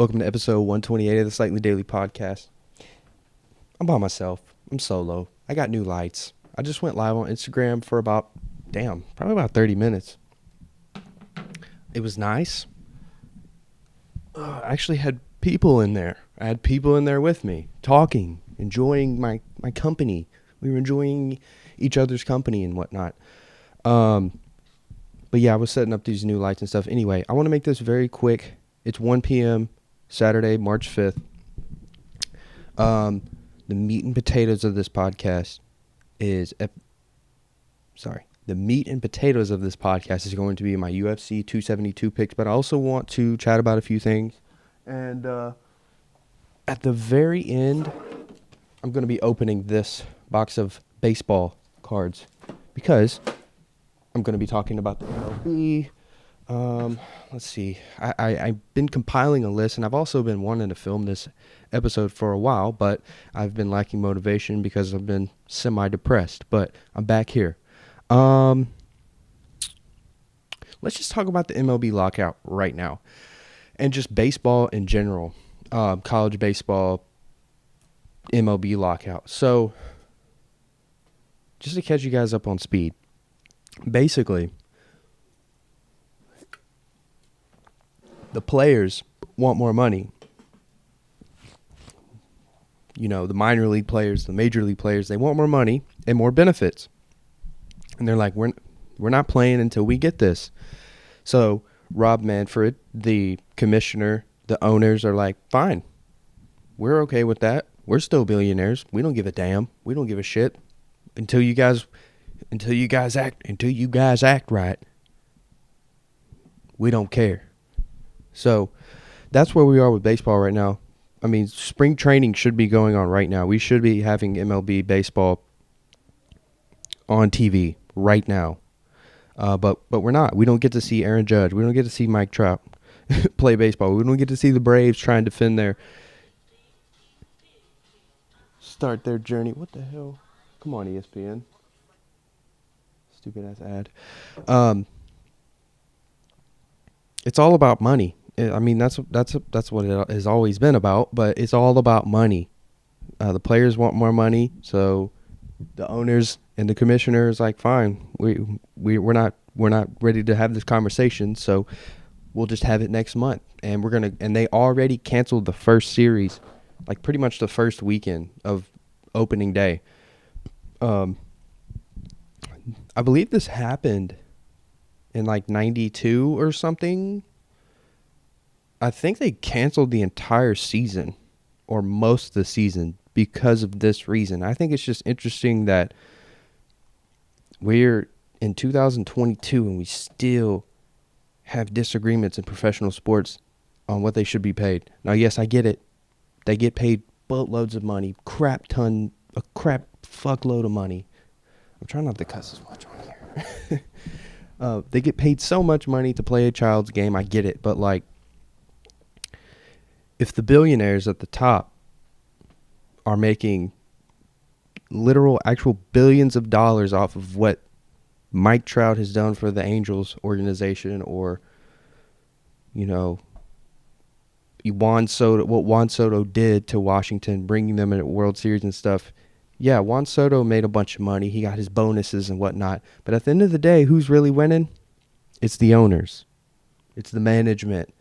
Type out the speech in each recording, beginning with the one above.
Welcome to episode 128 of the Slightlee Daily Podcast. I'm by myself. I'm solo. I got new lights. I just went live on Instagram for probably about 30 minutes. It was nice. I actually had people in there. I had people in there with me, talking, enjoying my company. We were enjoying each other's company and whatnot. But yeah, I was setting up these new lights and stuff. Anyway, I want to make this very quick. It's 1 p.m. Saturday, March 5th. The meat and potatoes of this podcast is going to be my UFC 272 picks, but I also want to chat about a few things. And at the very end, I'm going to be opening this box of baseball cards because I'm going to be talking about the MLB. Let's see. I've been compiling a list, and I've also been wanting to film this episode for a while, but I've been lacking motivation because I've been semi-depressed. But I'm back here. Let's just talk about the MLB Lockout right now, and just baseball in general. College baseball, MLB Lockout. So, just to catch you guys up on speed, basically, the players want more money. You know, the minor league players, the major league players, they want more money and more benefits. And they're like, we're not playing until we get this. So Rob Manfred, the commissioner, the owners are like, fine, we're okay with that. We're still billionaires. We don't give a damn. We don't give a shit until you guys act right. We don't care. So that's where we are with baseball right now. I mean, spring training should be going on right now. We should be having MLB baseball on TV right now. But we're not. We don't get to see Aaron Judge. We don't get to see Mike Trout play baseball. We don't get to see the Braves try and start their journey. What the hell? Come on, ESPN. Stupid ass ad. It's all about money. I mean, that's what it has always been about, but it's all about money. The players want more money, so the owners and the commissioners like, fine, we're not ready to have this conversation, so we'll just have it next month. And they already canceled the first series, like pretty much the first weekend of opening day. I believe this happened in like 92 or something. I think they canceled the entire season or most of the season because of this reason. I think it's just interesting that we're in 2022 and we still have disagreements in professional sports on what they should be paid. Now, yes, I get it. They get paid boatloads of money, a crap fuckload of money. I'm trying not to cuss as much on here. They get paid so much money to play a child's game. I get it. But, like, if the billionaires at the top are making actual billions of dollars off of what Mike Trout has done for the Angels organization, or, you know, what Juan Soto did to Washington, bringing them in a World Series and stuff. Yeah, Juan Soto made a bunch of money. He got his bonuses and whatnot. But at the end of the day, who's really winning? It's the owners. It's the management.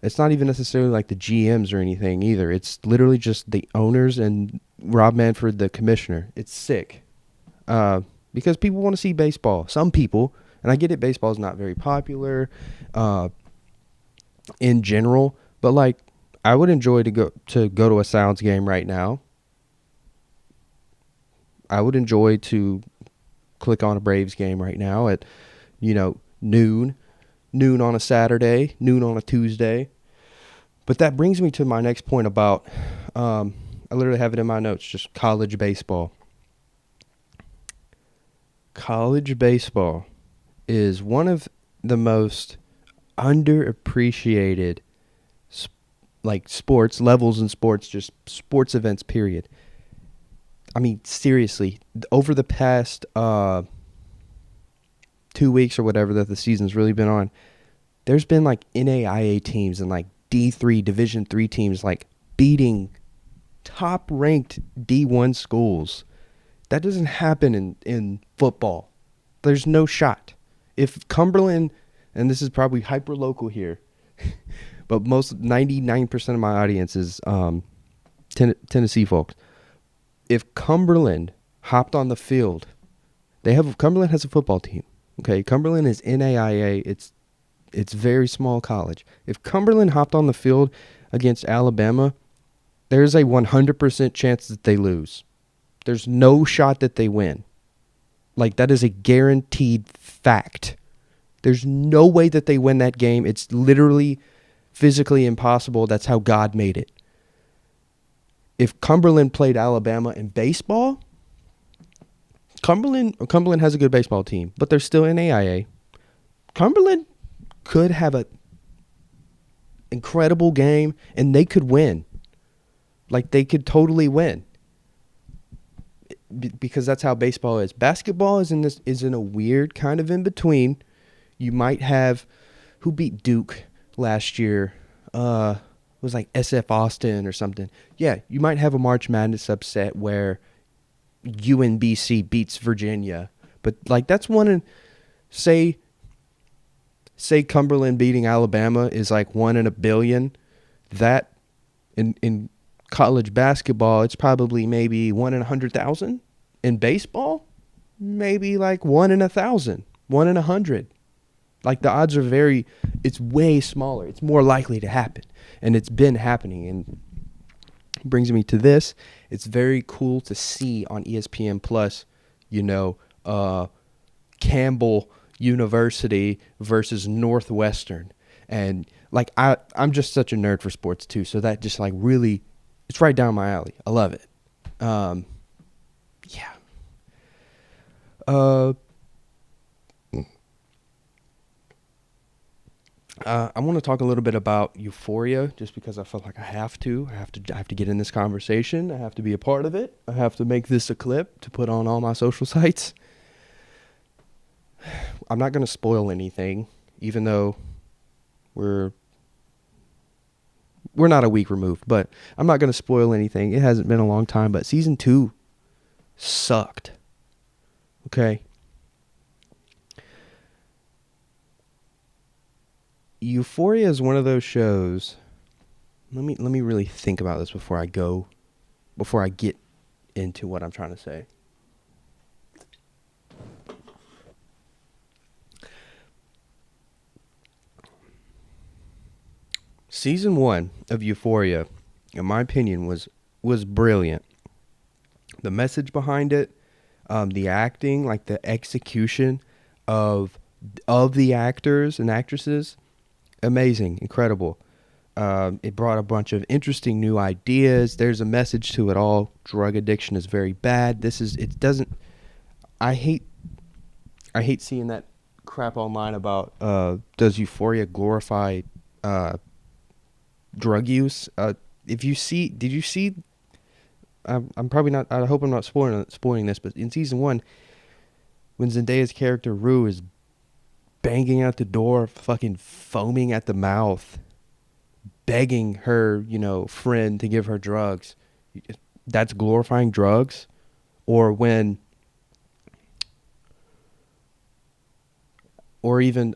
It's not even necessarily like the GMs or anything either. It's literally just the owners and Rob Manfred, the commissioner. It's sick. Because people want to see baseball. Some people, and I get it, baseball is not very popular in general. But, like, I would enjoy to go to a Sounds game right now. I would enjoy to click on a Braves game right now at, noon on a Saturday, noon on a Tuesday. But that brings me to my next point about, I literally have it in my notes, just college baseball. College baseball is one of the most underappreciated sports levels in sports, just sports events, period. I mean, seriously, over the past 2 weeks or whatever that the season's really been on, there's been like NAIA teams and like D3 Division 3 teams like beating top ranked D1 schools. That doesn't happen in football. There's no shot. If Cumberland, and this is probably hyper local here, but 99% of my audience is Tennessee folks. If Cumberland hopped on the field, Cumberland has a football team. Okay, Cumberland is NAIA. It's very small college. If Cumberland hopped on the field against Alabama, there's a 100% chance that they lose. There's no shot that they win. Like, that is a guaranteed fact. There's no way that they win that game. It's literally physically impossible. That's how God made it. If Cumberland played Alabama in baseball, Cumberland has a good baseball team, but they're still in AIA. Cumberland could have an incredible game, and they could win. Like, they could totally win. Because that's how baseball is. Basketball is in a weird kind of in between. You might have who beat Duke last year. It was like SF Austin or something. Yeah, you might have a March Madness upset where UNBC beats Virginia, but like that's one in say Cumberland beating Alabama is like 1 in a billion. That in college basketball, it's probably maybe 1 in 100,000. In baseball, maybe like 1 in 1,000, 1 in 100. Like the odds are it's way smaller. It's more likely to happen, and it's been happening. And brings me to this. It's very cool to see on ESPN Plus, Campbell University versus Northwestern. And like I'm just such a nerd for sports too, so that just like really, it's right down my alley. I love it. Yeah. I want to talk a little bit about Euphoria, just because I feel like I have to. I have to get in this conversation. I have to be a part of it. I have to make this a clip to put on all my social sites. I'm not going to spoil anything, even though we're not a week removed, but I'm not going to spoil anything. It hasn't been a long time, but season 2 sucked. Okay. Euphoria is one of those shows. Let me really think about this before I get into what I'm trying to say. Season 1 of Euphoria, in my opinion, was brilliant. The message behind it, the acting, like the execution of the actors and actresses, amazing, incredible. It brought a bunch of interesting new ideas. There's a message to it all. Drug addiction is very bad. I hate seeing that crap online about does Euphoria glorify drug use? Did you see? I'm probably not. I hope I'm not spoiling this, but in season 1, when Zendaya's character Rue is banging out the door, fucking foaming at the mouth, begging her, friend to give her drugs, that's glorifying drugs. Or even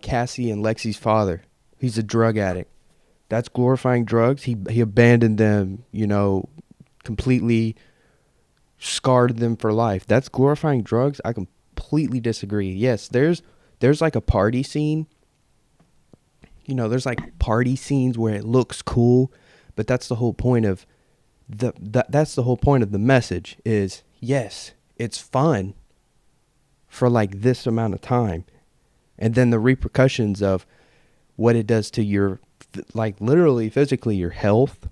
Cassie and Lexi's father, he's a drug addict. That's glorifying drugs. He abandoned them, completely scarred them for life. That's glorifying drugs. I completely disagree. Yes, there's like a party scene. There's like party scenes where it looks cool, but that's the whole point of that's the whole point of the message is, yes, it's fun for like this amount of time. And then the repercussions of what it does to your, like literally physically, your health,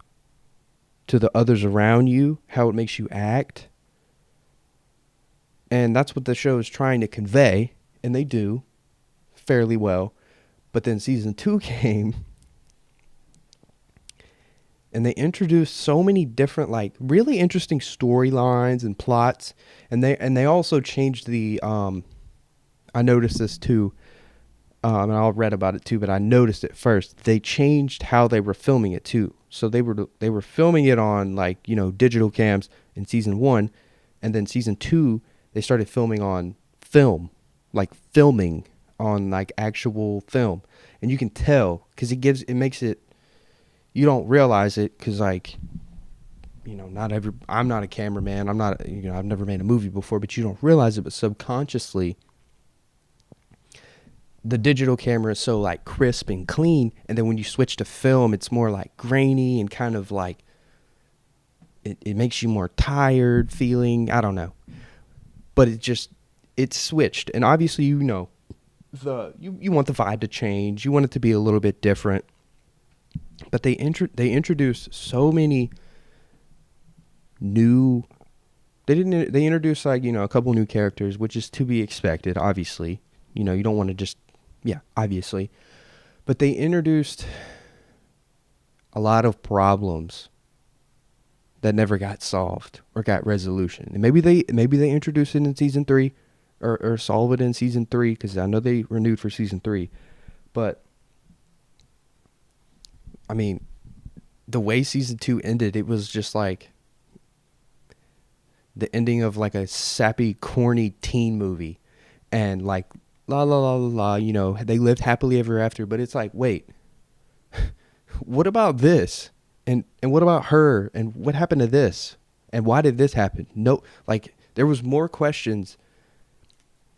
to the others around you, how it makes you act. And that's what the show is trying to convey, and they do fairly well. But then season 2 came, and they introduced so many different, like, really interesting storylines and plots. And they also changed the, I noticed this too, And I read about it too, but I noticed it first. They changed how they were filming it too. So they were filming it on like digital cams in season 1, and then season 2 they started filming on film, like filming on like actual film, and you can tell because it makes it. You don't realize it because like not every. I'm not a cameraman. I'm not. I've never made a movie before, but you don't realize it. But subconsciously, the digital camera is so like crisp and clean, and then when you switch to film, it's more like grainy and kind of like it makes you more tired feeling. I don't know, but it's switched, and obviously you want the vibe to change, you want it to be a little bit different, but they introduced so many new. They introduced like a couple new characters, which is to be expected. Obviously, you don't want to just obviously, but they introduced a lot of problems that never got solved or got resolution. And maybe they introduced it in season 3 or solve it in season 3 because I know they renewed for season 3. But I mean, the way season 2 ended, it was just like the ending of like a sappy, corny teen movie, and like la la la la la. They lived happily ever after. But it's like, wait, what about this? And what about her? And what happened to this? And why did this happen? No, like there was more questions.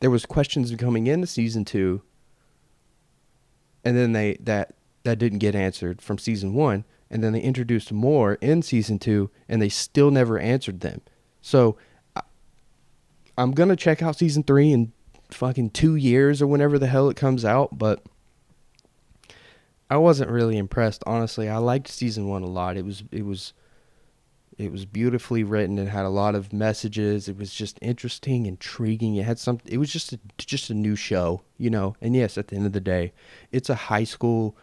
There was questions coming into season 2, and then that didn't get answered from season 1, and then they introduced more in season 2, and they still never answered them. So I'm gonna check out season 3 in fucking 2 years or whenever the hell it comes out, but I wasn't really impressed, honestly. I liked season 1 a lot. It was beautifully written. It had a lot of messages. It was just interesting, intriguing. It had it was just a new show, And yes, at the end of the day, it's a high school,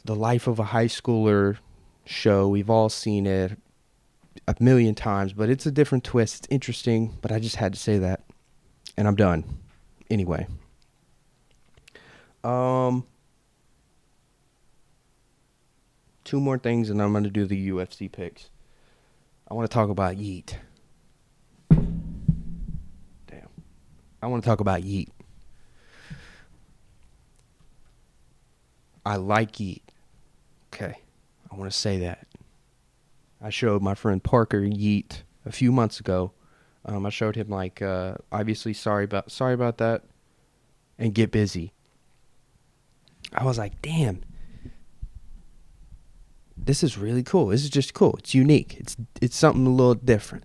the life of a high schooler show. We've all seen it a million times, but it's a different twist. It's interesting, but I just had to say that, and I'm done. Anyway, two more things, and I'm going to do the UFC picks. I want to talk about Yeet. Damn. I want to talk about Yeet. I like Yeet. Okay. I want to say that. I showed my friend Parker Yeet a few months ago. I showed him like, obviously sorry about that, and Get Busy. I was like, damn. This is really cool. This is just cool. It's unique. It's something a little different.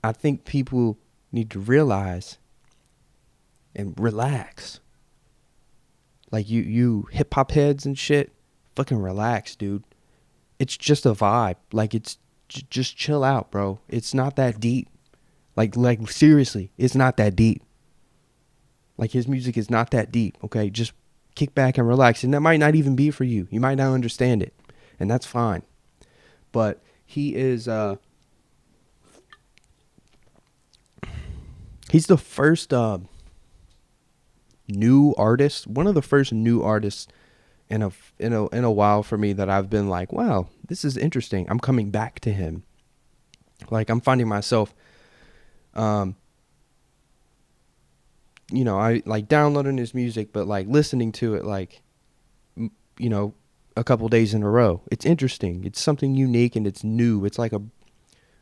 I think people need to realize and relax. Like you hip hop heads and shit, fucking relax, dude. It's just a vibe. Like it's just chill out, bro. It's not that deep. Like seriously, it's not that deep. Like his music is not that deep. Okay, just kick back and relax, and that might not even be for you. You might not understand it, and that's fine. But he is he's the first new artist, one of the first new artists in a while for me that I've been like, wow, this is interesting. I'm coming back to him. Like I'm finding myself I like downloading his music, but like listening to it like a couple days in a row. It's interesting. It's something unique and it's new. It's like I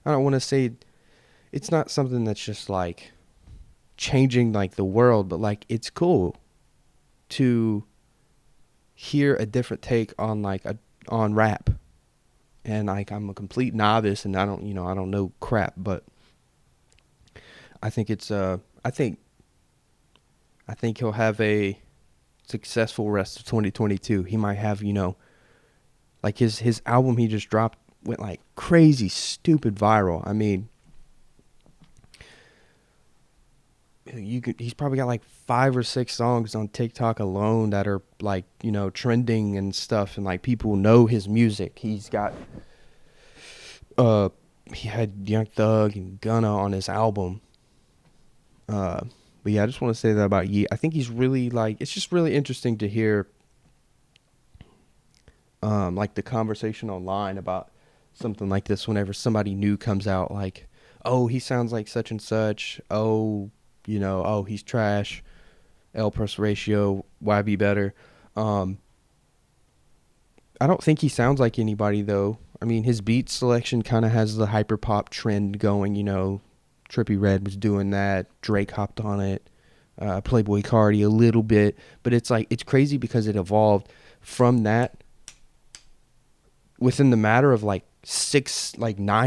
don't want to say it's not something that's just like changing like the world, but like it's cool to hear a different take on on rap. And like I'm a complete novice and I don't know crap, but I think it's I think he'll have a successful rest of 2022. He might have, like his album he just dropped went like crazy, stupid viral. I mean, he's probably got like 5 or 6 songs on TikTok alone that are like, trending and stuff, and like people know his music. He's got he had Young Thug and Gunna on his album. But But yeah, I just want to say that about Yi. I think he's really it's just really interesting to hear like the conversation online about something like this whenever somebody new comes out, like, oh, he sounds like such and such. Oh, oh, he's trash. L plus ratio, why be better? Um, I don't think he sounds like anybody though. I mean, his beat selection kind of has the hyper pop trend going. Trippie Redd was doing that. Drake hopped on it. Playboy Cardi a little bit, but it's crazy because it evolved from that within the matter of 9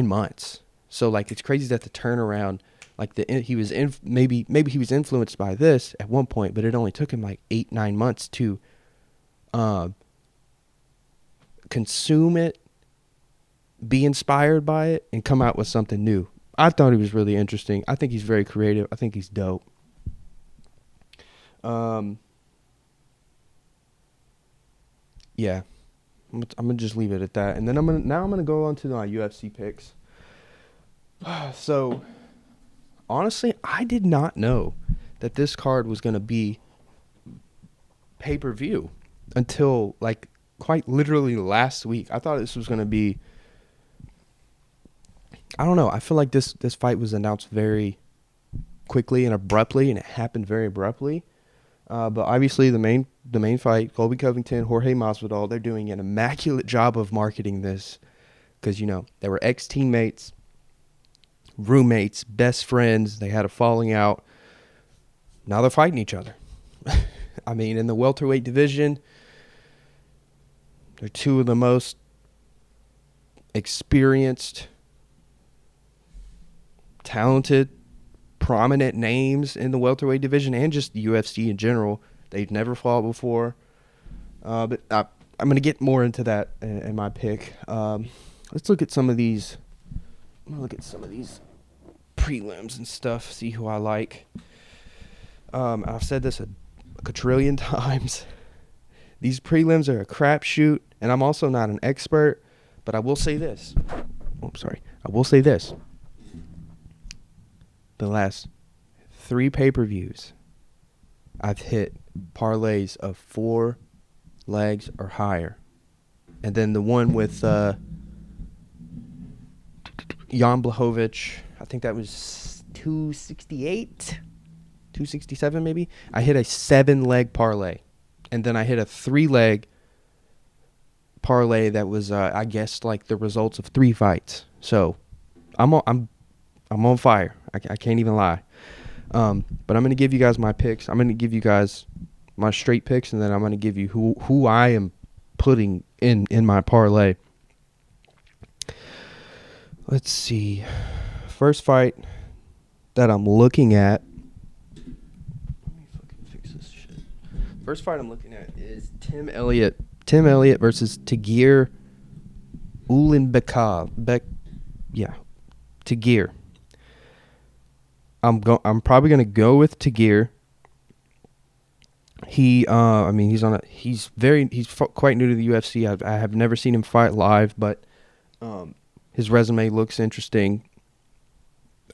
months. So it's crazy that the turnaround, he was maybe he was influenced by this at one point, but it only took him 8-9 months to consume it, be inspired by it, and come out with something new. I thought he was really interesting. I think he's very creative. I think he's dope. Yeah, I'm gonna just leave it at that, and then I'm gonna go on to my UFC picks. So, honestly, I did not know that this card was gonna be pay-per-view until quite literally last week. I thought this was gonna be. I don't know. I feel like this fight was announced very quickly and abruptly, and it happened very abruptly. But obviously, the main fight, Colby Covington, Jorge Masvidal, they're doing an immaculate job of marketing this because they were ex-teammates, roommates, best friends. They had a falling out. Now they're fighting each other. I mean, in the welterweight division, they're two of the most experienced, talented, prominent names in the welterweight division and just the UFC in general. They've never fought before. But I'm going to get more into that in my pick. Let's look at some of these. I'm going to look at some of these prelims and stuff, see who I like. I've said this a quadrillion times. These prelims are a crapshoot, and I'm also not an expert, but I will say this. I will say this. The last 3 pay-per-views, I've hit parlays of 4 legs or higher. And then the one with Jan Blachowicz, I think that was 268, 267 maybe. I hit a 7-leg parlay. And then I hit a 3-leg parlay that was, I guess, the results of 3 fights. So I'm on fire. I can't even lie. But I'm going to give you guys my picks. I'm going to give you guys my straight picks, and then I'm going to give you who I am putting in my parlay. Let's see. First fight that I'm looking at. Let me fucking fix this shit. First fight I'm looking at is Tim Elliott. Tim Elliott versus Tagir Ulanbekov. Tagir. I'm probably gonna go with Tagir. He's quite new to the UFC. I have never seen him fight live, but his resume looks interesting.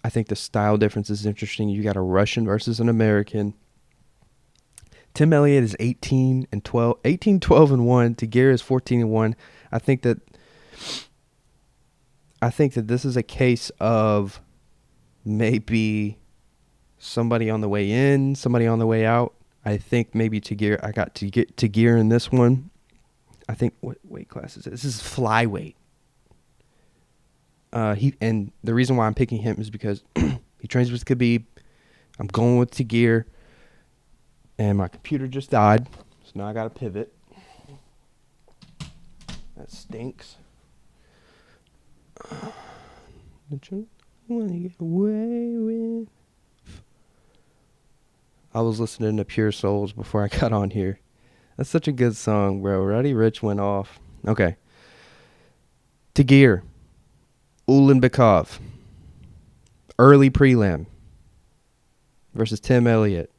I think the style difference is interesting. You got a Russian versus an American. Tim Elliott is 18-12 and 1. Tagir is 14-1. I think that this is a case of maybe somebody on the way in, somebody on the way out. I think maybe Tagir. I got Tagir in this one. I think what weight class is it? This is flyweight. And the reason why I'm picking him is because he trains with Khabib. I'm going with Tagir, and my computer just died, so now I got to pivot. That stinks. I was listening to Pure Souls before I got on here. That's such a good song, bro. Roddy Ricch went off. Okay. Tagir Ulanbekov. Early prelim. Versus Tim Elliott.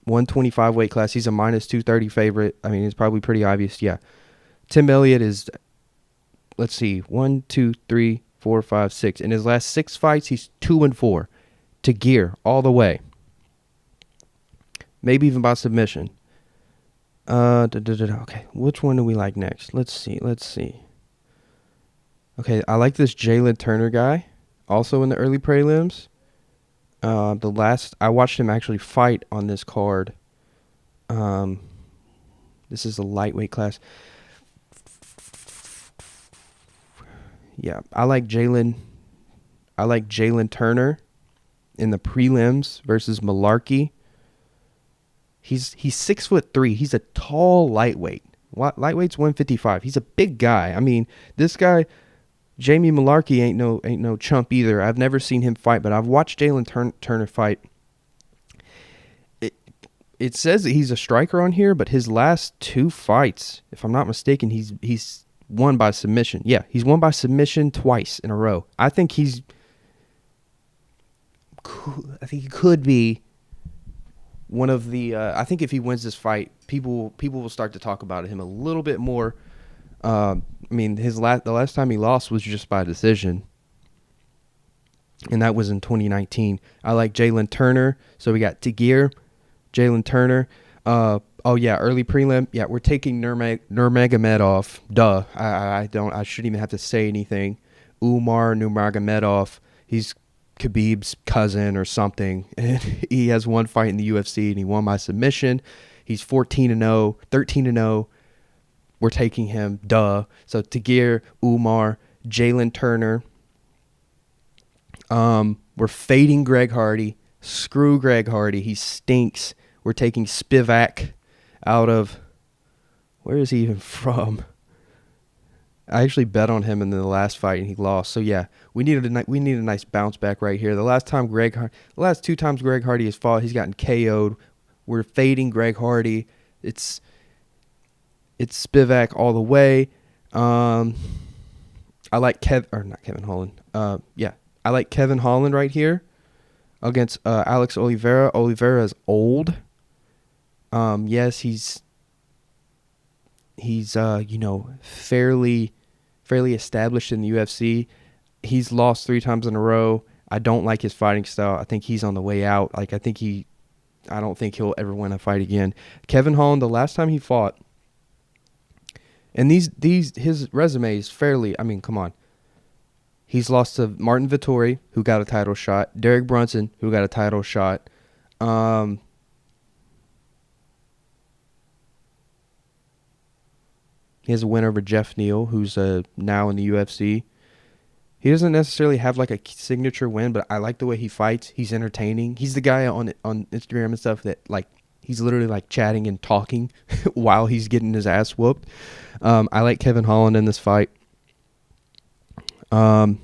125 weight class. He's a minus 230 favorite. I mean, it's probably pretty obvious. Yeah. Tim Elliott is, let's see, 1, 2, 3, 4, 5, 6. In his last 6 fights, he's 2-4. Tagir all the way. maybe even by submission. Okay, which one do we like next? Let's see. Okay, I like this Jalen Turner guy, also in the early prelims. I watched him actually fight on this card. This is a lightweight class. Yeah, I like Jalen Turner in the prelims versus Malarkey. He's 6'3". He's a tall lightweight. Lightweight's 155. He's a big guy. I mean, this guy, Jamie Malarkey, ain't no chump either. I've never seen him fight, but I've watched Jalen Turner fight. It says that he's a striker on here, but his last 2 fights, if I'm not mistaken, he's won by submission. Yeah, he's won by submission twice in a row. I think he could be one of the. I think if he wins this fight, people will start to talk about him a little bit more. I mean, the last time he lost was just by decision, and that was in 2019. I like Jalen Turner. So we got Tagir, Jalen Turner. Early prelim. Yeah, we're taking Nurmagomedov. Duh. I shouldn't even have to say anything. Umar Nurmagomedov. He's Khabib's cousin or something. And he has one fight in the UFC and he won by submission. He's 14-0, 13-0. We're taking him. Duh. So Tagir, Umar, Jalen Turner. We're fading Greg Hardy. Screw Greg Hardy. He stinks. We're taking Spivak out of, where is he even from? I actually bet on him in the last fight and he lost. So yeah, we need a nice bounce back right here. The last 2 times Greg Hardy has fought, he's gotten KO'd. We're fading Greg Hardy. It's Spivak all the way. I like Kevin Holland. I like Kevin Holland right here against Alex Oliveira. Oliveira is old. Yes, he's fairly established in the UFC. He's lost 3 times in a row. I don't like his fighting style. I think he's on the way out. I don't think he'll ever win a fight again. Kevin Holland, the last time he fought, and his resume is fairly, I mean, come on. He's lost to Martin Vettori, who got a title shot. Derek Brunson, who got a title shot. He has a win over Jeff Neal, who's now in the UFC. He doesn't necessarily have like a signature win, but I like the way he fights. He's entertaining. He's the guy on Instagram and stuff that like he's literally like chatting and talking while he's getting his ass whooped. I like Kevin Holland in this fight. I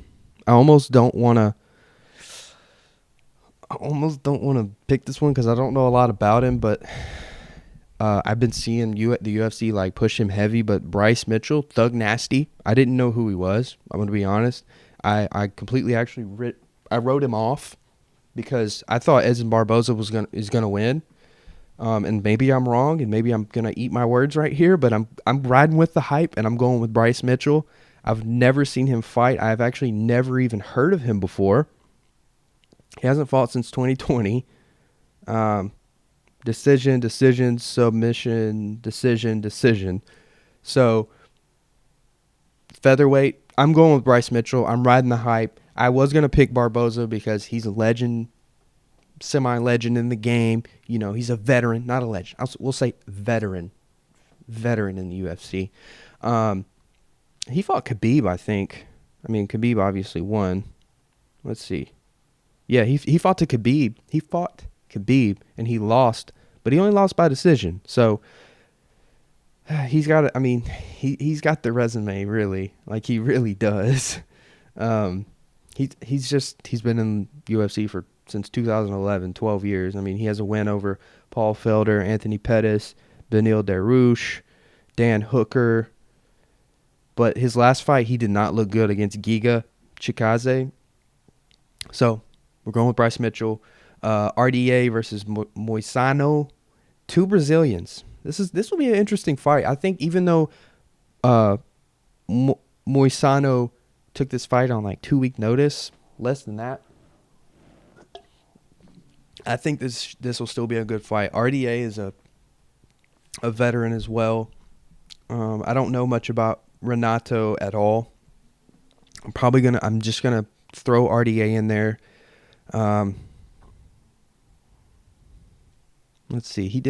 almost don't want to pick this one because I don't know a lot about him, but I've been seeing the UFC like push him heavy. But Bryce Mitchell, Thug Nasty, I didn't know who he was. I'm gonna be honest. I completely actually I wrote him off because I thought Edson Barboza is gonna win. And maybe I'm wrong, and maybe I'm gonna eat my words right here. But I'm riding with the hype, and I'm going with Bryce Mitchell. I've never seen him fight. I've actually never even heard of him before. He hasn't fought since 2020. Decision, submission, decision. So, featherweight, I'm going with Bryce Mitchell. I'm riding the hype. I was going to pick Barboza because he's a legend, semi-legend in the game. You know, he's a veteran, not a legend. We'll say veteran in the UFC. He fought Khabib, I think. I mean, Khabib obviously won. Let's see. Yeah, he fought Khabib. He fought Khabib, and he lost, but he only lost by decision. So he's got the resume, really. Like, he really does. He's been in UFC since 2011, 12 years. I mean, he has a win over Paul Felder, Anthony Pettis, Benil Dariush, Dan Hooker. But his last fight, he did not look good against Giga Chikadze. So we're going with Bryce Mitchell. RDA versus Moisano. 2 Brazilians. This will be an interesting fight. I think even though Moisano took this fight on like 2-week notice, less than that, I think this will still be a good fight. RDA is a veteran as well. I don't know much about Renato at all. I'm just gonna throw RDA in there. Let's see. He's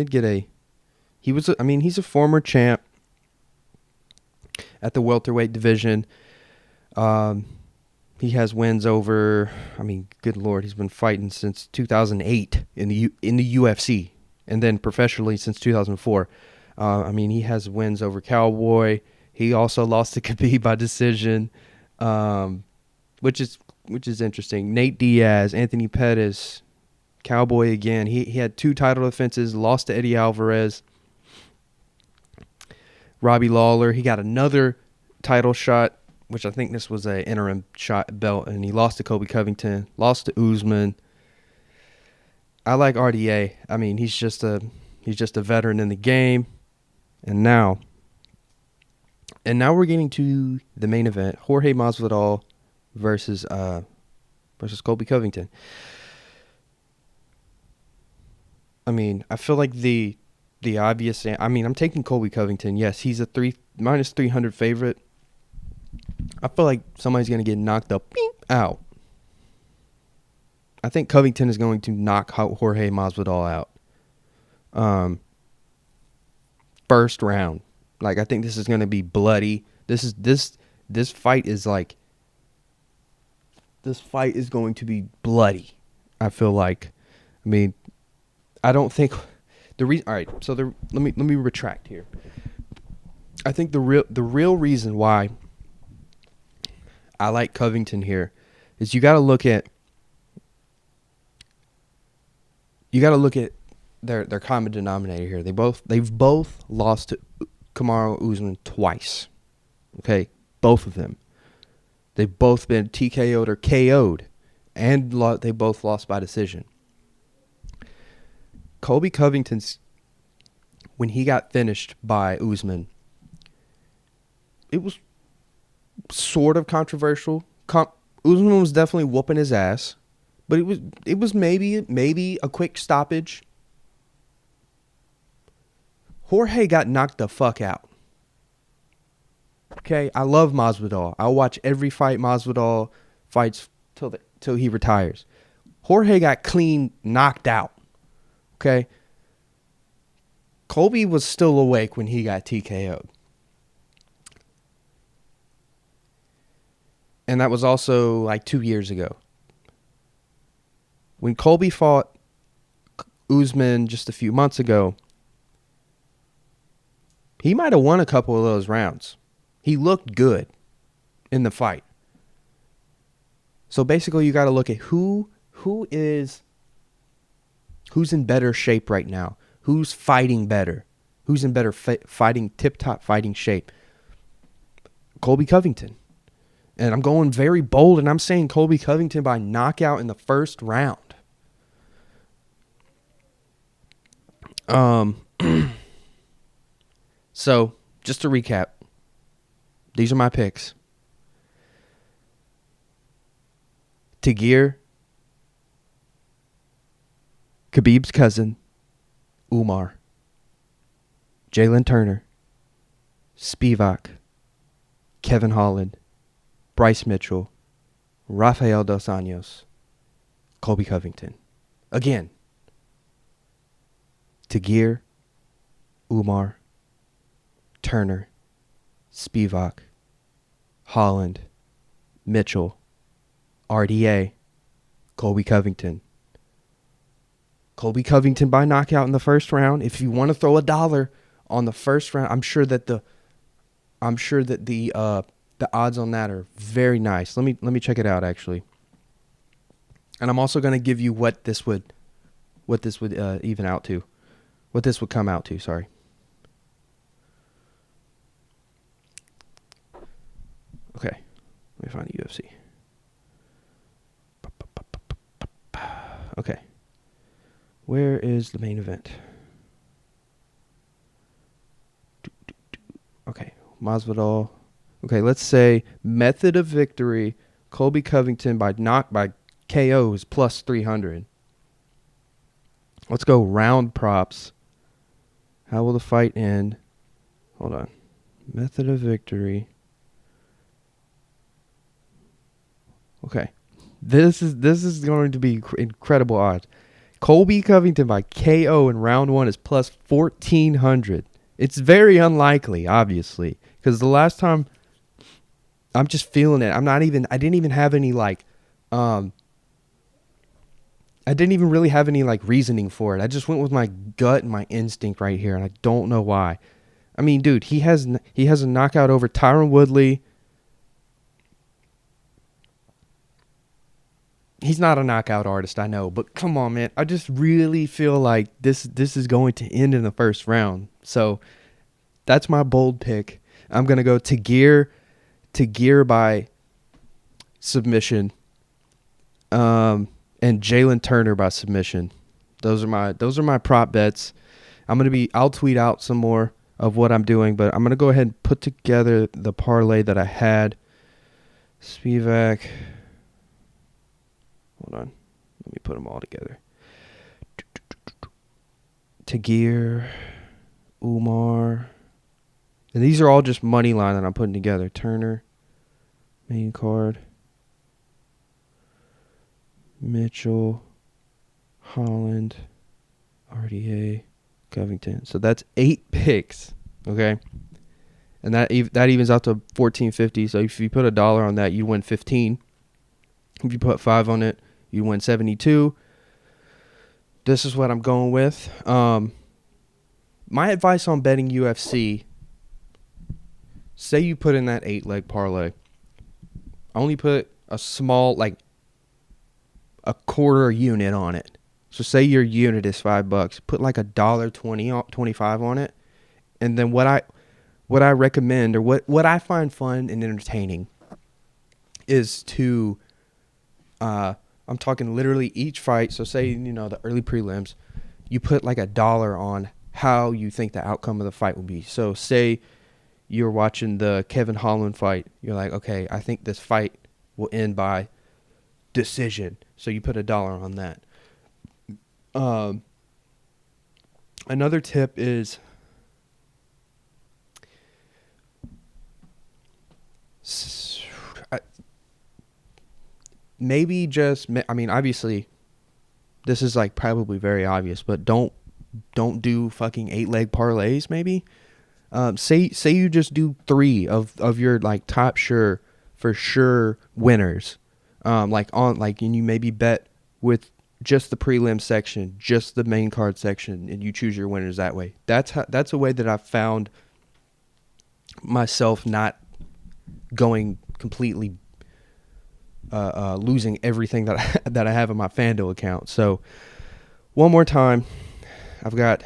a former champ at the welterweight division. He has wins over, good Lord, he's been fighting since 2008 in the UFC, and then professionally since 2004. He has wins over Cowboy. He also lost to Khabib by decision, which is interesting. Nate Diaz, Anthony Pettis, Cowboy again. He had 2 title defenses, lost to Eddie Alvarez. Robbie Lawler, he got another title shot, which I think this was an interim shot belt, and he lost to Colby Covington, lost to Usman. I like RDA. He's just a veteran in the game. And now we're getting to the main event: Jorge Masvidal versus Colby Covington. I feel like the obvious. I'm taking Colby Covington. Yes, he's a minus 300 favorite. I feel like somebody's gonna get knocked up out. I think Covington is going to knock Jorge Masvidal out. First round. I think this is going to be bloody. This fight is going to be bloody. I feel like. I don't think the reason. All right, so let me retract here. I think the real reason why I like Covington here is you got to look at their common denominator here. They've both lost to Kamaru Usman twice. Okay, both of them. They've both been TKO'd or KO'd, and they both lost by decision. Colby Covington's, when he got finished by Usman, it was sort of controversial. Usman was definitely whooping his ass, but it was maybe a quick stoppage. Jorge got knocked the fuck out. Okay, I love Masvidal. I'll watch every fight Masvidal fights till he retires. Jorge got clean knocked out. Okay, Colby was still awake when he got TKO'd. And that was also 2 years ago. When Colby fought Usman just a few months ago, he might have won a couple of those rounds. He looked good in the fight. So basically you got to look at who's in better shape right now. Who's fighting better? Who's in better fighting, tip-top fighting shape? Colby Covington. And I'm going very bold, and I'm saying Colby Covington by knockout in the first round. So, just to recap, these are my picks. Tagir, Khabib's cousin, Umar, Jalen Turner, Spivak, Kevin Holland, Bryce Mitchell, Rafael Dos Anjos, Colby Covington. Again, Tagir, Umar, Turner, Spivak, Holland, Mitchell, RDA, Colby Covington. Colby Covington by knockout in the first round. If you want to throw $1 on the first round, I'm sure that the odds on that are very nice. Let me check it out actually. And I'm also going to give you what this would even out to. What this would come out to, sorry. Okay. Let me find the UFC. Okay. Where is the main event? Okay. Masvidal. Okay, let's say method of victory, Colby Covington by KO is plus 300. Let's go round props. How will the fight end? Hold on. Method of victory. Okay. This is going to be incredible odds. Colby Covington by KO in round 1 is plus 1,400. It's very unlikely, obviously, because the last time I'm just feeling it. I didn't even have any I didn't even really have any reasoning for it. I just went with my gut and my instinct right here, and I don't know why. I mean, dude, he has a knockout over Tyron Woodley. He's not a knockout artist, I know, but come on, man. I just really feel like this is going to end in the first round. So that's my bold pick. I'm gonna go Tagir by submission, and Jalen Turner by submission. Those are my prop bets. I'll tweet out some more of what I'm doing, but I'm gonna go ahead and put together the parlay that I had. Spivak. Hold on. Let me put them all together. Tagir, Umar. And these are all just money line that I'm putting together. Turner, main card. Mitchell, Holland, RDA, Covington. So that's 8 picks, okay? And that evens out to $14.50. So if you put $1 on that, you win 15. If you put 5 on it, you win 72. This is what I'm going with. My advice on betting UFC, say you put in that 8-leg parlay. Only put a small, a quarter unit on it. So say your unit is $5. Put $1.25 on it. And then what I recommend, or what I find fun and entertaining, is to I'm talking literally each fight. So say, the early prelims, you put $1 on how you think the outcome of the fight will be. So say you're watching the Kevin Holland fight. You're like, okay, I think this fight will end by decision. So you put $1 on that. Another tip is obviously this is probably very obvious, but don't do fucking 8-leg parlays. Maybe say you just do 3 of your top for sure winners, and you maybe bet with just the prelim section, just the main card section, and you choose your winners that way. That's a way that I've found myself not going completely losing everything that I have in my FanDuel account. So one more time, I've got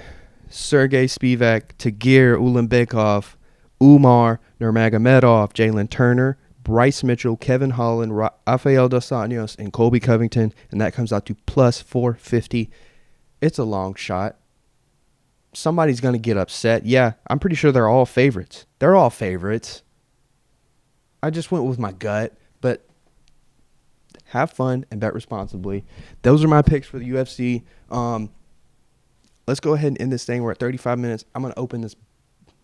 Sergey Spivak, Tagir Ulanbekov, Umar Nurmagomedov, Jalen Turner, Bryce Mitchell, Kevin Holland, Rafael Dos Anjos, and Colby Covington, and that comes out to plus 450. It's a long shot. Somebody's going to get upset. Yeah, I'm pretty sure they're all favorites. They're all favorites. I just went with my gut, but have fun and bet responsibly. Those are my picks for the UFC. Let's go ahead and end this thing. We're at 35 minutes. I'm going to open this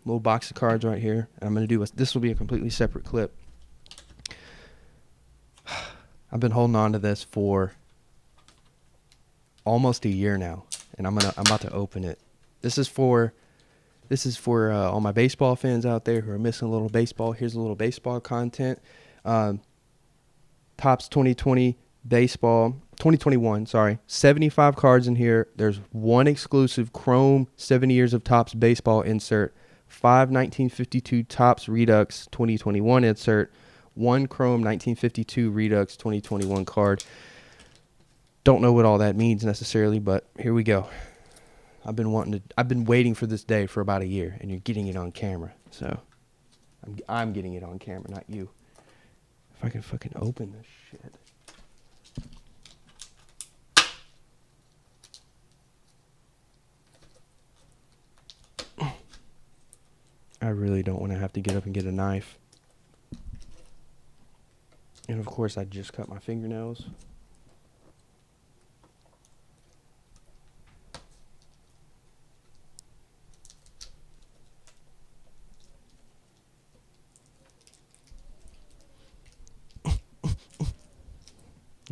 little box of cards right here, and I'm going to do this will be a completely separate clip. I've been holding on to this for almost a year now, and I'm about to open it. This is for all my baseball fans out there who are missing a little baseball. Here's a little baseball content. Topps 2020 baseball, 2021, sorry. 75 cards in here. There's one exclusive Chrome 70 Years of Topps baseball insert, 5 1952 Topps Redux 2021 insert, one Chrome 1952 Redux 2021 card. Don't know what all that means necessarily, but here we go. I've been waiting for this day for about a year, and you're getting it on camera. So I'm getting it on camera, not you. If I can fucking open this shit. I really don't want to have to get up and get a knife. And of course, I just cut my fingernails.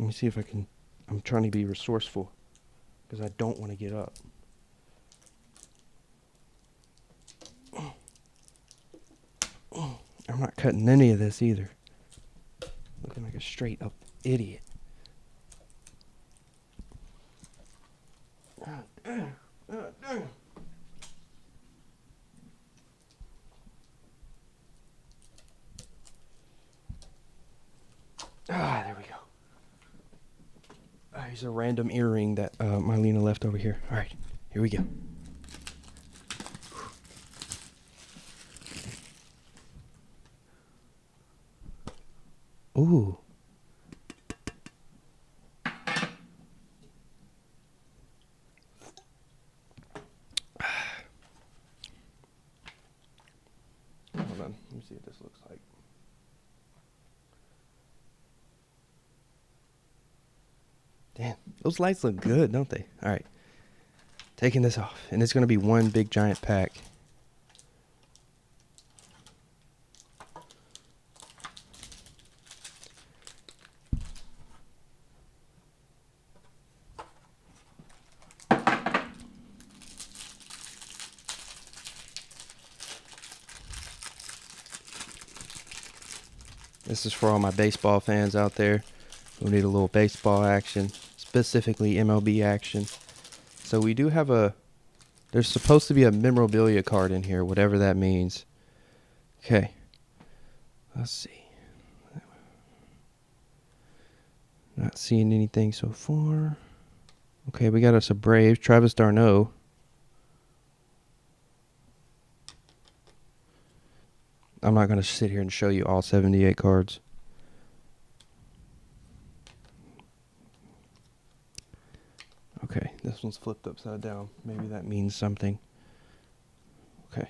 me see if I can. I'm trying to be resourceful because I don't want to get up. I'm not cutting any of this either. Looking like a straight up idiot. God damn. God damn. Ah, there we go. Here's a random earring that Marlena left over here. All right, here we go. Ooh. Hold on, let me see what this looks like. Damn, those lights look good, don't they? All right, taking this off, and it's gonna be one big giant pack. This is for all my baseball fans out there who need a little baseball action, specifically MLB action. So we do have there's supposed to be a memorabilia card in here, whatever that means. Okay, let's see. Not seeing anything so far. Okay, we got us a Brave, Travis d'Arnaud. I'm not going to sit here and show you all 78 cards. Okay, this one's flipped upside down. Maybe that means something. Okay.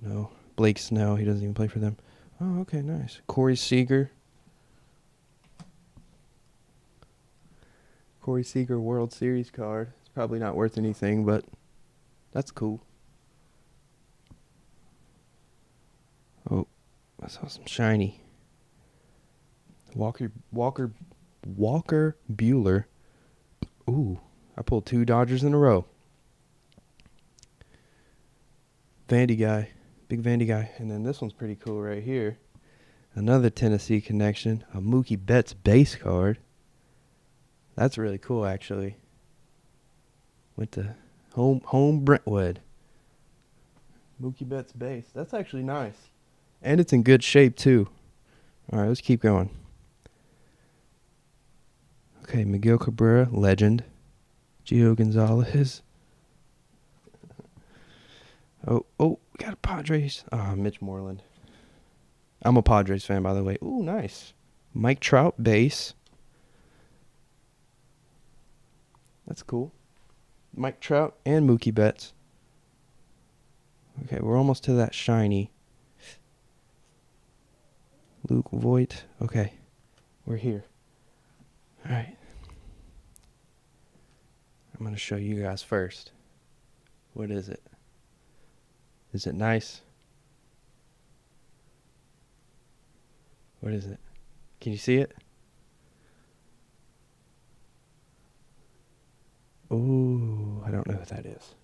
No. Blake Snell, he doesn't even play for them. Oh, okay, nice. Corey Seager. Corey Seager World Series card. It's probably not worth anything, but that's cool. Oh, I saw some shiny. Walker Buehler. Ooh, I pulled 2 Dodgers in a row. Vandy guy, big Vandy guy. And then this one's pretty cool right here. Another Tennessee connection, a Mookie Betts base card. That's really cool, actually. Went to home Brentwood. Mookie Betts base. That's actually nice. And it's in good shape, too. All right, let's keep going. Okay, Miguel Cabrera, legend. Gio Gonzalez. Oh, we got a Padres. Mitch Moreland. I'm a Padres fan, by the way. Ooh, nice. Mike Trout, base. That's cool. Mike Trout and Mookie Betts. Okay, we're almost to that shiny. Luke Voigt. Okay, we're here. All right. I'm going to show you guys first. What is it? Is it nice? What is it? Can you see it? Ooh, I don't know what that is.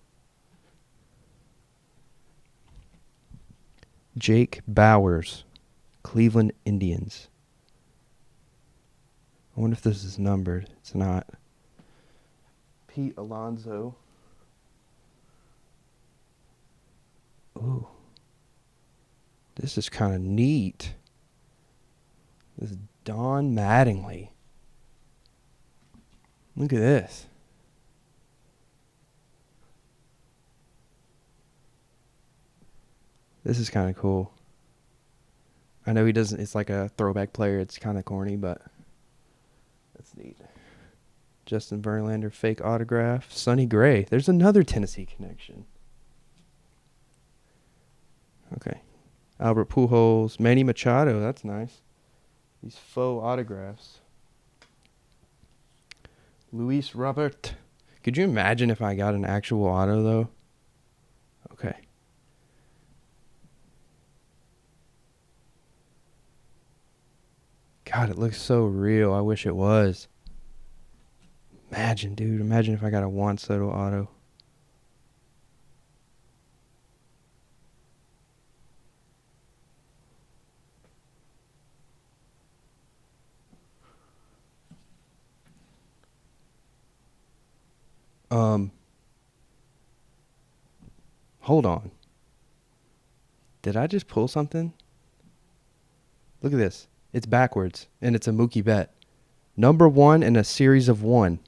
Jake Bowers, Cleveland Indians. I wonder if this is numbered. It's not. Pete Alonso. Ooh. This is kind of neat. This is Don Mattingly. Look at this. This is kind of cool. I know he doesn't, it's like a throwback player. It's kind of corny, but that's neat. Justin Verlander, fake autograph. Sonny Gray. There's another Tennessee connection. Okay. Albert Pujols. Manny Machado. That's nice. These faux autographs. Luis Robert. Could you imagine if I got an actual auto, though? Okay. God, it looks so real. I wish it was. Imagine, dude. Imagine if I got a Juan Soto auto. Hold on. Did I just pull something? Look at this. It's backwards, and it's a Mookie Betts. Number 1 in a series of 1.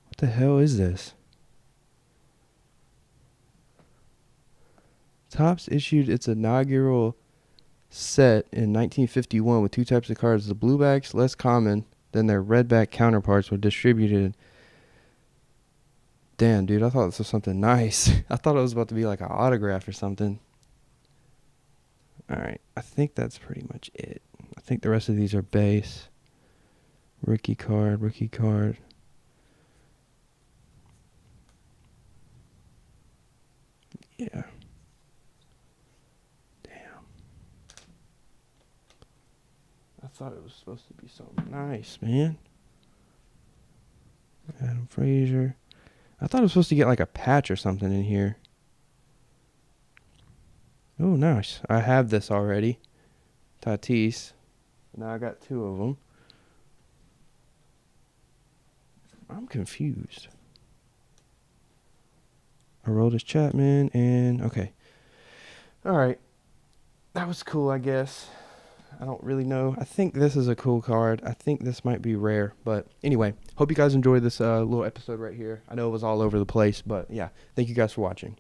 What the hell is this? Topps issued its inaugural set in 1951 with 2 types of cards. The bluebacks, less common than their redback counterparts, were distributed. Damn, dude, I thought this was something nice. I thought it was about to be like an autograph or something. All right, I think that's pretty much it. I think the rest of these are base. Rookie card, rookie card. Yeah. Damn. I thought it was supposed to be something nice, man. Adam Frazier. I thought I was supposed to get like a patch or something in here. Oh, nice. I have this already. Tatis. Now I got 2 of them. I'm confused. Aroldis Chapman and... Okay. All right. That was cool, I guess. I don't really know. I think this is a cool card. I think this might be rare. But anyway, hope you guys enjoyed this little episode right here. I know it was all over the place, but yeah. Thank you guys for watching.